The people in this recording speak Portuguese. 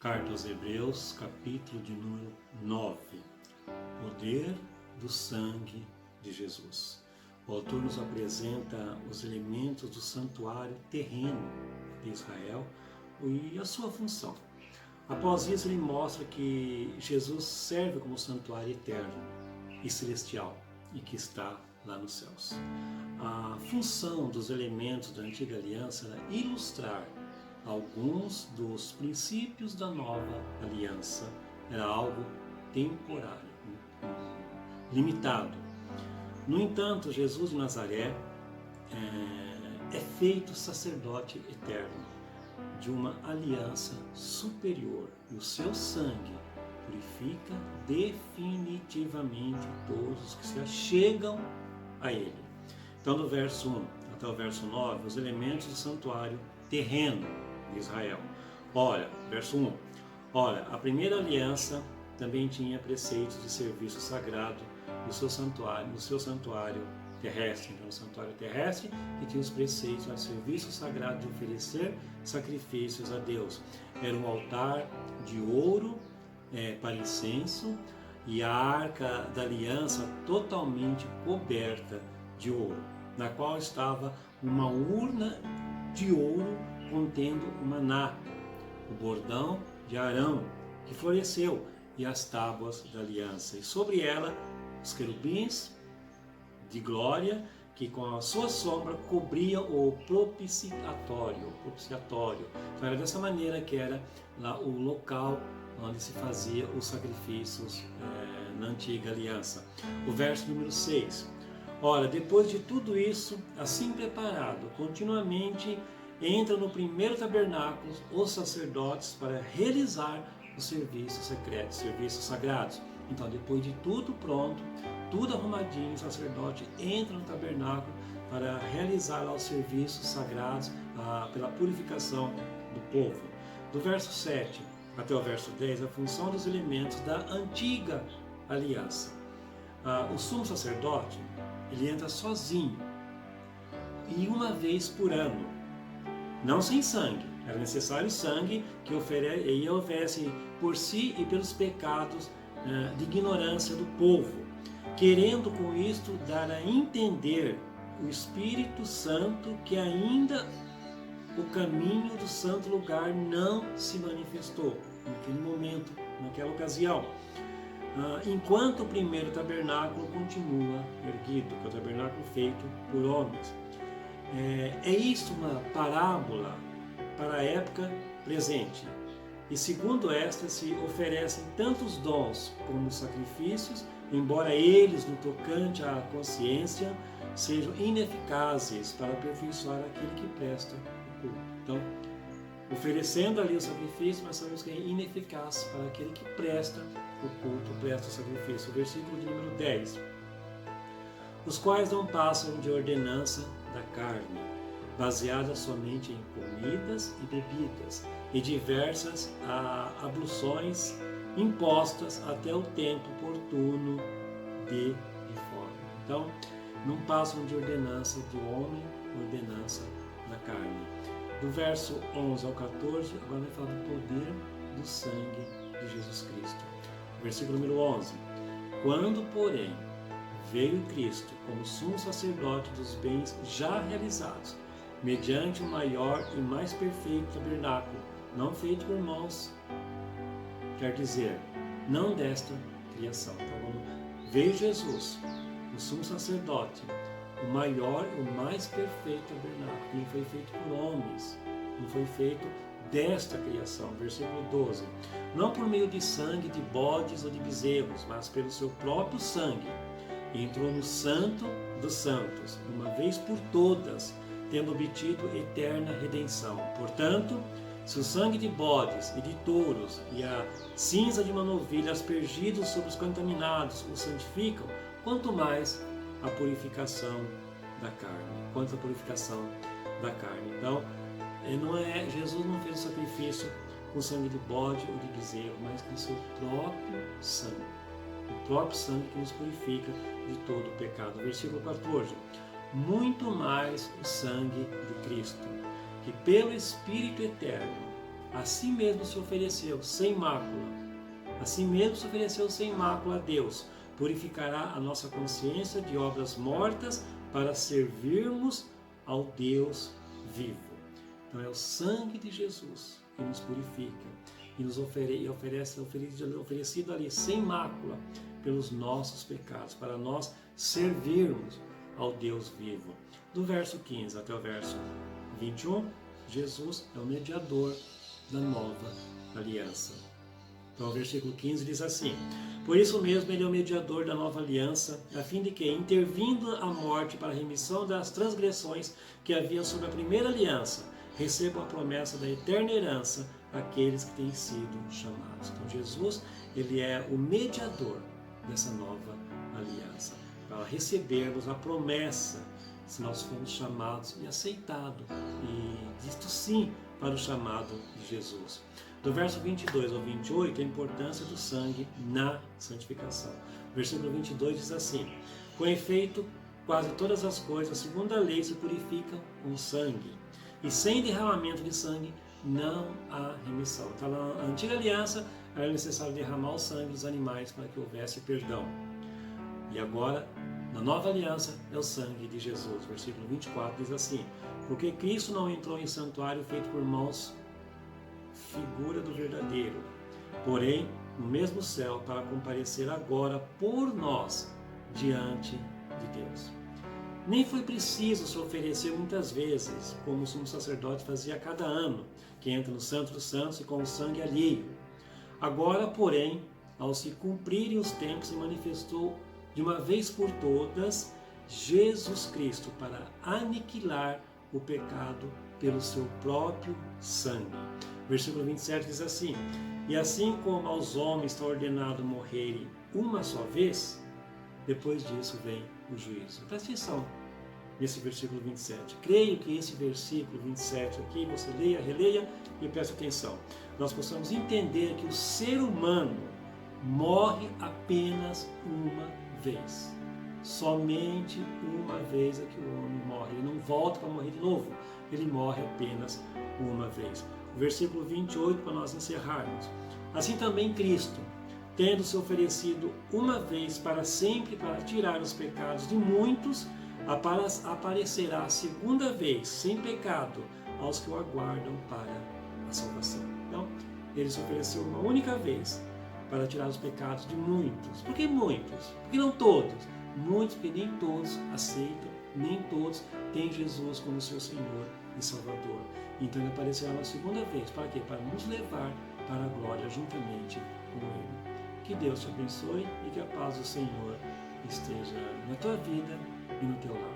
Carta aos Hebreus, capítulo de número 9. Poder do sangue de Jesus. O autor nos apresenta os elementos do santuário terreno de Israel e a sua função. Após isso, ele mostra que Jesus serve como santuário eterno e celestial e que está lá nos céus. A função dos elementos da antiga aliança era ilustrar alguns dos princípios da nova aliança. Era algo temporário, limitado. No entanto, Jesus de Nazaré é feito sacerdote eterno de uma aliança superior, e o seu sangue purifica definitivamente todos os que se achegam a ele. Então, do verso 1 até o verso 9, os elementos do santuário terreno de Israel. Olha, verso 1. Olha, a primeira aliança também tinha preceitos de serviço sagrado no seu santuário terrestre. Então, o santuário terrestre que tinha os preceitos de serviço sagrado de oferecer sacrifícios a Deus. Era um altar de ouro para incenso e a arca da aliança totalmente coberta de ouro, na qual estava uma urna de ouro contendo o maná, o bordão de Arão que floresceu e as tábuas da aliança, e sobre ela os querubins de glória que com a sua sombra cobriam o propiciatório. Então era dessa maneira que era lá o local onde se fazia os sacrifícios na antiga aliança. O verso número 6. Ora, depois de tudo isso, assim preparado, continuamente entra no primeiro tabernáculo os sacerdotes para realizar os serviços secretos, serviços sagrados. Então, depois de tudo pronto, tudo arrumadinho, o sacerdote entra no tabernáculo para realizar lá os serviços sagrados pela purificação do povo. Do verso 7 até o verso 10, a função dos elementos da antiga aliança. O sumo sacerdote, ele entra sozinho e uma vez por ano, não sem sangue. Era necessário sangue que oferece por si e pelos pecados de ignorância do povo, querendo com isto dar a entender o Espírito Santo que ainda o caminho do santo lugar não se manifestou naquele momento, naquela ocasião. Enquanto o primeiro tabernáculo continua erguido, que é o tabernáculo feito por homens. É isto uma parábola para a época presente. E segundo esta se oferecem tantos dons como sacrifícios, embora eles, no tocante à consciência, sejam ineficazes para aperfeiçoar aquele que presta o culto. Então, oferecendo ali o sacrifício, nós sabemos que é ineficaz para aquele que presta o culto, presta o sacrifício. O versículo de número 10. Os quais não passam de ordenança da carne, baseada somente em comidas e bebidas, e diversas abluções impostas até o tempo oportuno de reforma. Então, não passam de ordenança do homem, ordenança da carne. Do verso 11 ao 14, agora vai falar do poder do sangue de Jesus Cristo. Versículo número 11. Quando, porém, veio Cristo como sumo sacerdote dos bens já realizados, mediante o maior e mais perfeito tabernáculo, não feito por mãos, quer dizer, não desta criação. Então, veio Jesus, o sumo sacerdote, o maior e o mais perfeito tabernáculo, que não foi feito por homens, não foi feito desta criação. Versículo 12. Não por meio de sangue de bodes ou de bezerros, mas pelo seu próprio sangue, entrou no santo dos santos, uma vez por todas, tendo obtido eterna redenção. Portanto, se o sangue de bodes e de touros e a cinza de uma novilha aspergidos sobre os contaminados os santificam, quanto mais a purificação da carne. Quanto à purificação da carne. Então, Jesus não fez o sacrifício com sangue de bode ou de bezerro, mas com o seu próprio sangue. O próprio sangue que nos purifica de todo o pecado. Versículo 14. Muito mais o sangue de Cristo, que pelo Espírito eterno a si mesmo se ofereceu sem mácula. A si mesmo se ofereceu sem mácula a Deus. Purificará a nossa consciência de obras mortas para servirmos ao Deus vivo. Então é o sangue de Jesus que nos purifica e nos oferecido ali sem mácula pelos nossos pecados, para nós servirmos ao Deus vivo. Do verso 15 até o verso 21, Jesus é o mediador da nova aliança. Então o versículo 15 diz assim: por isso mesmo ele é o mediador da nova aliança, a fim de que, intervindo a morte para a remissão das transgressões que havia sobre a primeira aliança, recebam a promessa da eterna herança aqueles que têm sido chamados. Então Jesus, ele é o mediador dessa nova aliança, para recebermos a promessa, se nós formos chamados e aceitados, e isto sim para o chamado de Jesus. Do verso 22 ao 28, a importância do sangue na santificação. O versículo 22 diz assim: com efeito, quase todas as coisas, segundo a lei, se purificam com sangue, e sem derramamento de sangue não há remissão. Então, na antiga aliança, era necessário derramar o sangue dos animais para que houvesse perdão. E agora, na nova aliança, é o sangue de Jesus. Versículo 24 diz assim: porque Cristo não entrou em santuário feito por mãos, figura do verdadeiro, porém no mesmo céu, para comparecer agora por nós diante de Deus. Nem foi preciso se oferecer muitas vezes, como o sumo sacerdote fazia a cada ano, que entra no Santo dos Santos e com o sangue alheio. Agora, porém, ao se cumprirem os tempos, se manifestou de uma vez por todas Jesus Cristo para aniquilar o pecado pelo seu próprio sangue. Versículo 27 diz assim: e assim como aos homens está ordenado morrerem uma só vez, depois disso vem o juízo. Presta atenção nesse versículo 27. Creio que esse versículo 27 aqui, você leia, releia e preste atenção. Nós possamos entender que o ser humano morre apenas uma vez. Somente uma vez é que o homem morre. Ele não volta para morrer de novo. Ele morre apenas uma vez. O versículo 28, para nós encerrarmos. Assim também Cristo, tendo se oferecido uma vez para sempre para tirar os pecados de muitos, aparecerá a segunda vez, sem pecado, aos que o aguardam para a salvação. Então, ele se ofereceu uma única vez para tirar os pecados de muitos. Por que muitos? Porque não todos. Muitos, porque nem todos aceitam, nem todos têm Jesus como seu Senhor e Salvador. Então ele aparecerá uma segunda vez. Para quê? Para nos levar para a glória juntamente com Ele. Que Deus te abençoe e que a paz do Senhor esteja na tua vida e no teu lar.